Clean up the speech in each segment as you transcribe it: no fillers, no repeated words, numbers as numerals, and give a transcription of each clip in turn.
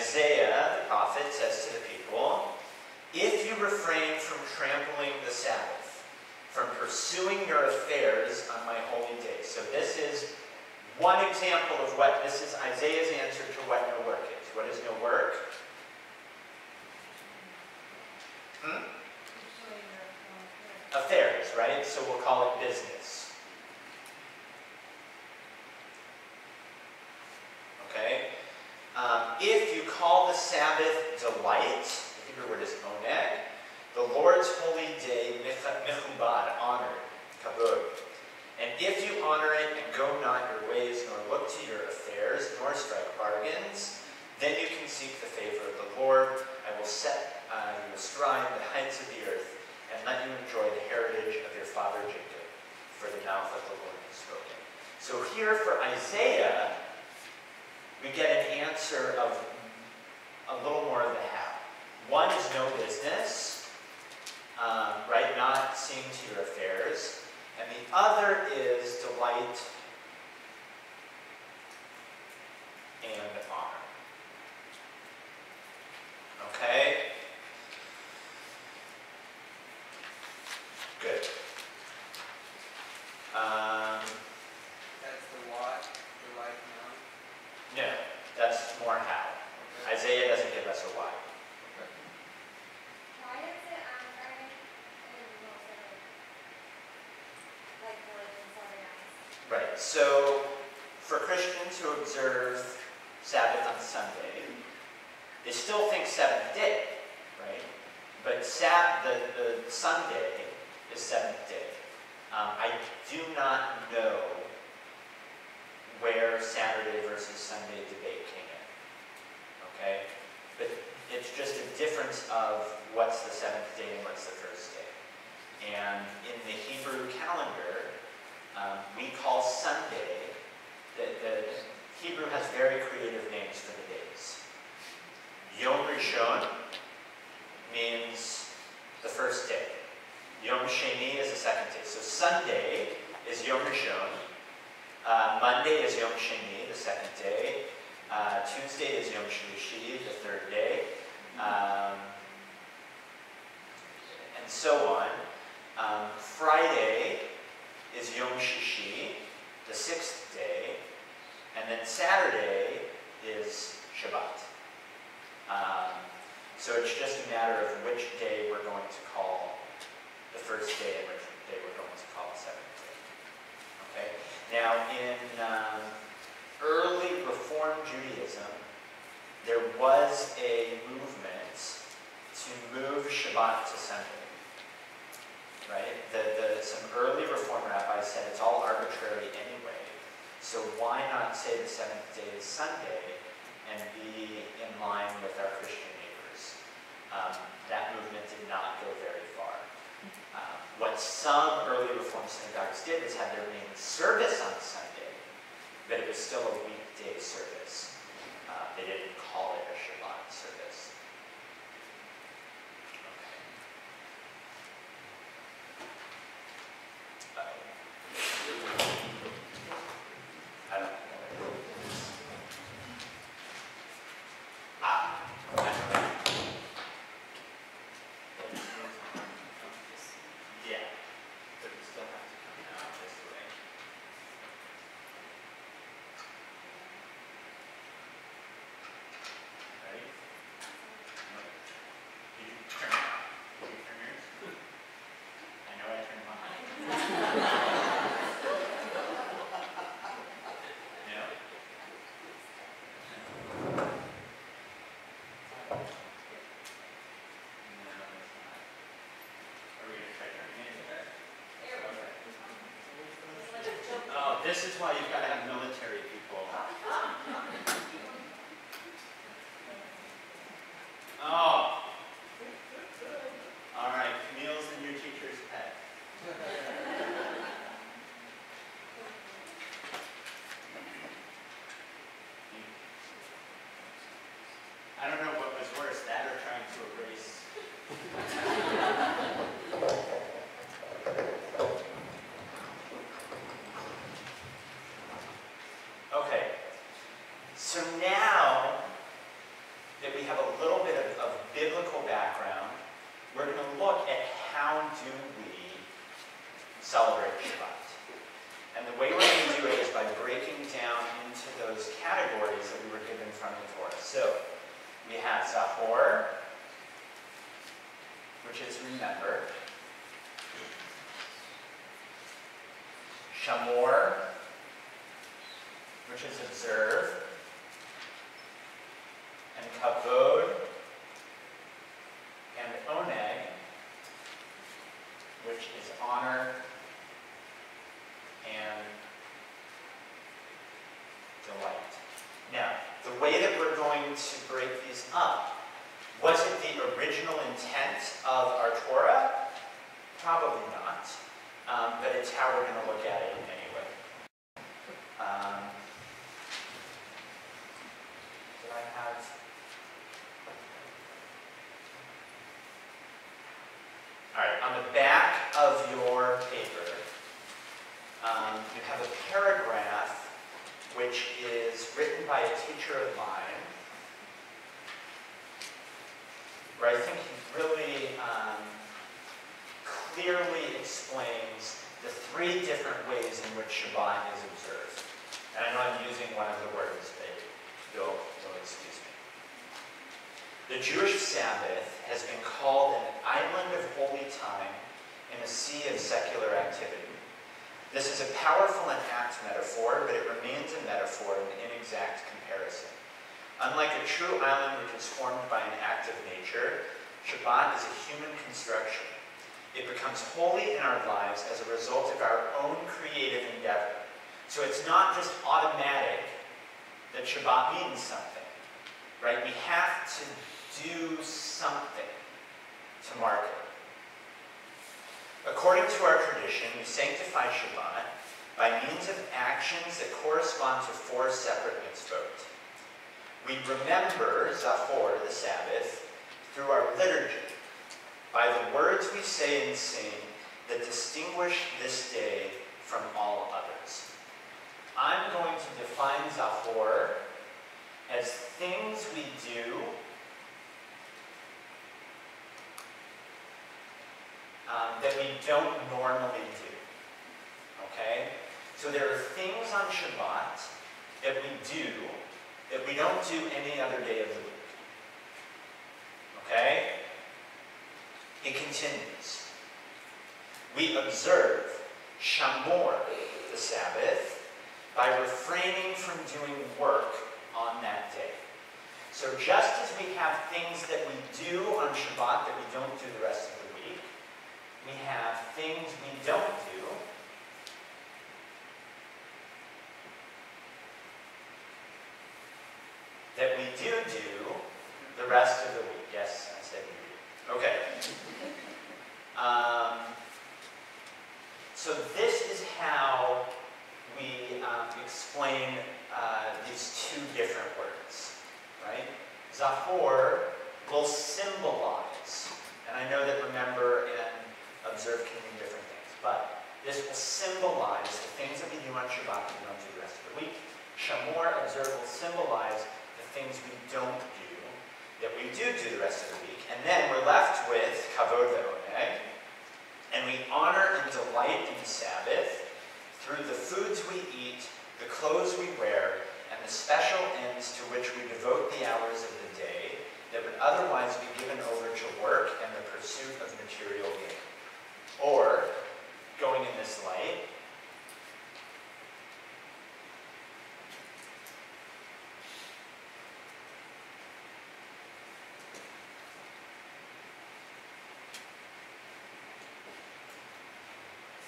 Isaiah, the prophet, says to the people, if you refrain from trampling the Sabbath, from pursuing your affairs on my holy day. So this is one example of what, this is Isaiah's answer to what no work is. What is no work? Affairs, right? So we'll call it business. Okay? If you call the Sabbath delight, the Hebrew word is oneg, the Lord's holy day, mechubad, honored, kabod. And if you honor it and go not your ways, nor look to your affairs, nor strike bargains, then you can seek the favor of the Lord. I will set you astride the heights of the earth, and let you enjoy the heritage of your father Jacob, for the mouth of the Lord has spoken. So here for Isaiah, we get an answer of a little more of the how. One is no business, right? Not seeing to your affairs. And the other is delight and honor. Okay? Good. That's the what? Delight now? No, that's more how. Okay. Isaiah doesn't give us a why. Okay. Why is it on Friday and no Saturday? Like religions organized. Right. So for Christians who observe Sabbath on Sunday, they still think seventh day, right? But the Sunday is seventh day. I do not know where Saturday versus Sunday debate came in. Okay? But it's just a difference of what's the seventh day and what's the first day. And in the Hebrew calendar, we call Sunday, the Hebrew has very creative names for the days. Yom Rishon means the first day. Yom Sheni is the second day. So Sunday is Yom Rishon. Monday is Yom Sheni, the second day. Tuesday is Yom Shlishi, the third day. And so on. Friday is Yom Shishi, the sixth day. And then Saturday is Shabbat. So it's just a matter of which day we're going to call the first day and which day we're going to call the seventh day. Okay? Now, in early Reform Judaism, there was a movement to move Shabbat to Sunday. Right? Some early Reform rabbis said it's all arbitrary anyway, so why not say the seventh day is Sunday and be in line with our Christian neighbors? That movement did not go very far. What some early Reform synagogues did is have their main service on Sunday, but it was still a weekday service. They didn't call it a Shabbat service. I don't know. Yeah, but we still have to come out this way. Ready? No. Did you turn it? Did you turn yours? I know I turned mine. No? No, it's not. Are we going to try turning it? Okay. Oh, this is why you've got to have military people. Oh. All right, Camille's the new teacher's pet. I don't know what was worse, that or trying to erase. Okay, so now that we have a little bit of biblical background, we're going to look at how do we celebrate Shabbat. And the way we're going to do it is by breaking down into those categories that we were given from the Torah. So we have Zachor, which is remember. Shamor, which is observe. And Kavod, and Oneg, which is honor and delight. Now, the way that we're going to break these up, was it the original intent of our Torah? Probably not, but it's how we're going to look at it anyway. Did I have... All right, on the back of your paper, you have a paragraph which is written by a teacher of mine, where I think he really clearly explains the three different ways in which Shabbat is observed. And I know I'm using one of the words, but you'll excuse me. The Jewish Sabbath has been called an island of holy time in a sea of secular activity. This is a powerful and apt metaphor, but it remains a metaphor in inexact comparison. Unlike a true island which is formed by an act of nature, Shabbat is a human construction. It becomes holy in our lives as a result of our own creative endeavor. So it's not just automatic that Shabbat means something, right? We have to do something to mark it. According to our tradition, we sanctify Shabbat by means of actions that correspond to 4 separate mitzvot. We remember Zachor, the Sabbath, through our liturgy, by the words we say and sing that distinguish this day from all others. I'm going to define Zachor as things we do that we don't normally do. Okay? So there are things on Shabbat that we do that we don't do any other day of the week. Okay? It continues. We observe Shamor, the Sabbath, by refraining from doing work on that day. So just as we have things that we do on Shabbat that we don't do the rest of the week, we have things we don't do that we do the rest of the week. Yes, I said we do. Okay. So this is how we explain these 2 different words, right? Zachor will symbolize, and I know that remember and observe can mean different things, but this will symbolize the things that we do on Shabbat that we don't do the rest of the week. Shamor, observe, will symbolize the things we don't do that we do the rest of the week. And then we're left with Kavod ve'oneg, and we honor and delight in the Sabbath through the foods we eat, the clothes we wear, and the special ends to which we devote the hours of the day that would otherwise be given over to work and the pursuit of material gain. Or, going in this light,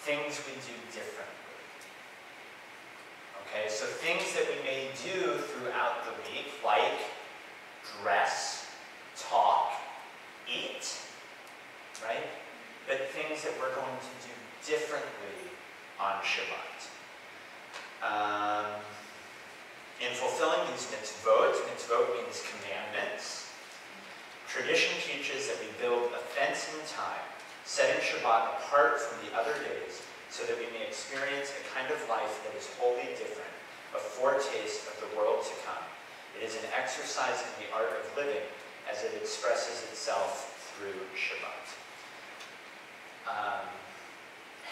things we do differently. Okay, so things that we may do throughout the week, like dress, talk, eat, right? But things that we're going to do differently on Shabbat. In fulfilling these mitzvot means commandments, tradition teaches that we build a fence in time, setting Shabbat apart from the other days so that we may experience a kind of life that is wholly different, a foretaste of the world to come. It is an exercise in the art of living as it expresses itself through Shabbat.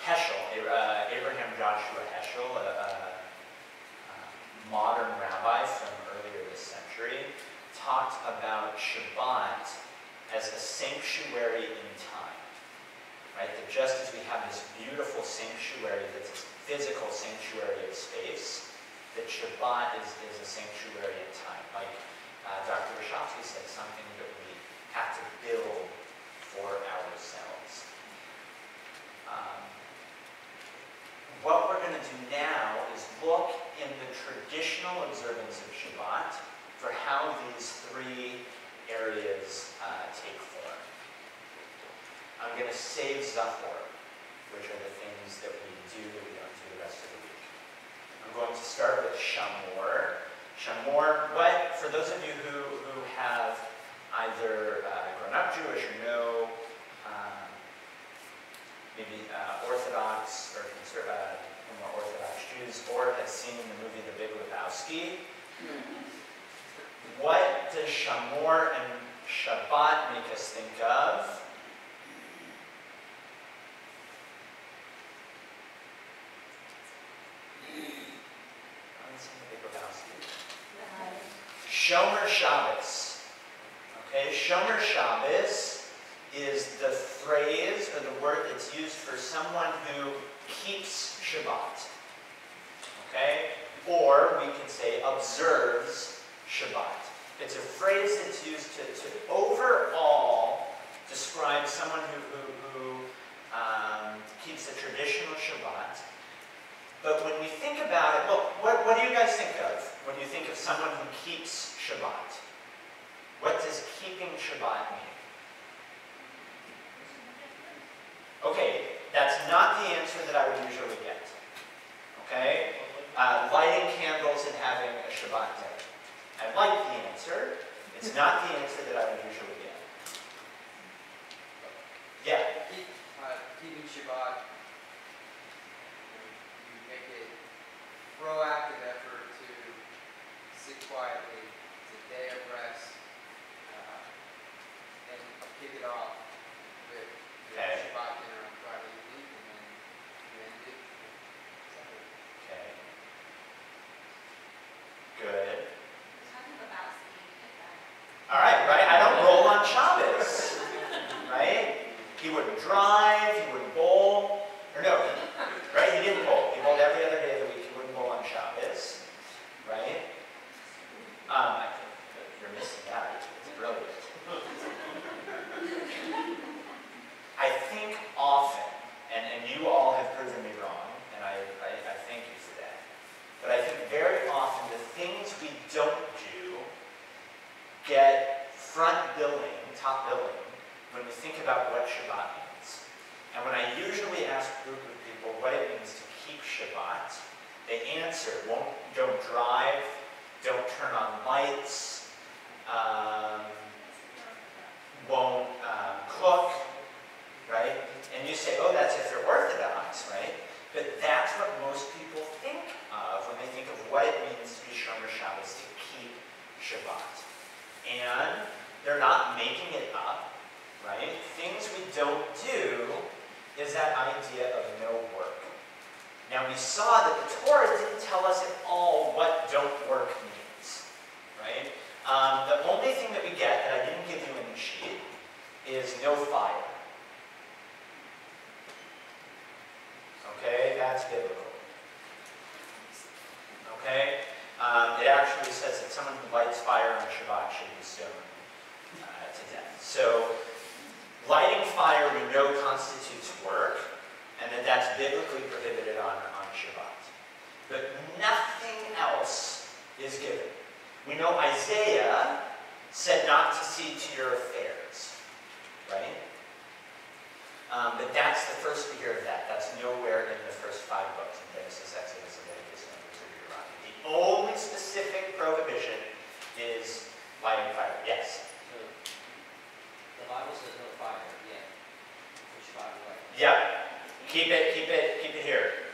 Heschel, Abraham Joshua Heschel, a modern rabbi from earlier this century, talked about Shabbat as a sanctuary in time. Right? That just as we have this beautiful sanctuary that's a physical sanctuary of space, that Shabbat is a sanctuary in time. Like Dr. Rashofsky said, something that we have to build for ourselves. What we're going to do now is look in the traditional observance of Shabbat for how these three areas take form. I'm going to save Zachor, which are the things that we do that we don't do the rest of the week. I'm going to start with Shamor. Shamor, for those of you who have either grown up Jewish or know maybe Orthodox or more Orthodox Jews, or has seen the movie The Big Lebowski, what does Shamor and Shabbat make us think of? Shomer Shabbos. Okay, Shomer Shabbos is the phrase or the word that's used for someone who keeps Shabbat. Okay? Or we could say observes Shabbat. It's a phrase that's used to overall describe someone who keeps the traditional Shabbat. But when we think about it, well, what do you guys think of when you think of someone who keeps Shabbat? What does keeping Shabbat mean? Okay, that's not the answer that I would usually get. Okay? Lighting candles and having a Shabbat dinner. I like the answer. It's not the answer that I would usually get. Yeah? Keeping Shabbat, you make a proactive effort to sit quietly. It's a day of rest. And kick it off with Shabbat dinner on Friday evening, and then you end it Sunday. Okay. Good. All right, right? I don't roll on Shabbos, right? He wouldn't drive, he wouldn't bowl, or no, right? He didn't bowl. He bowled every other day of the week. He wouldn't bowl on Shabbos, right? I think that you're missing out. It's brilliant. I think often, and you all have proven me wrong, and I thank you for that, but I think very often the things we don't do get front billing, top billing, when we think about what Shabbat means. And when I usually ask a group of people what it means to keep Shabbat, they answer, don't drive, don't turn on lights, won't cook, right? And you say, oh, that's if they're Orthodox, right? But that's what most people think of when they think of what it means to be Shomer Shabbos, to keep Shabbat. And they're not making it up, right? Things we don't do is that idea of no work. Now we saw that the Torah didn't tell us at all what don't work means, right? The only thing that we get that I didn't give you in the sheet is no fire. Okay, that's biblical. Okay? It actually says that someone who lights fire on Shabbat should be stoned to death. So, lighting fire we know constitutes work, and that that's biblically prohibited on Shabbat. But nothing else is given. We know Isaiah said not to see to your affairs, right? But that's the first we hear of that. That's nowhere in the first 5 books, in Genesis, Exodus, Leviticus, Numbers, or Deuteronomy. The only specific prohibition is lighting fire. Yes? The Bible says no fire yet. Which Bible? Yep. Keep it here.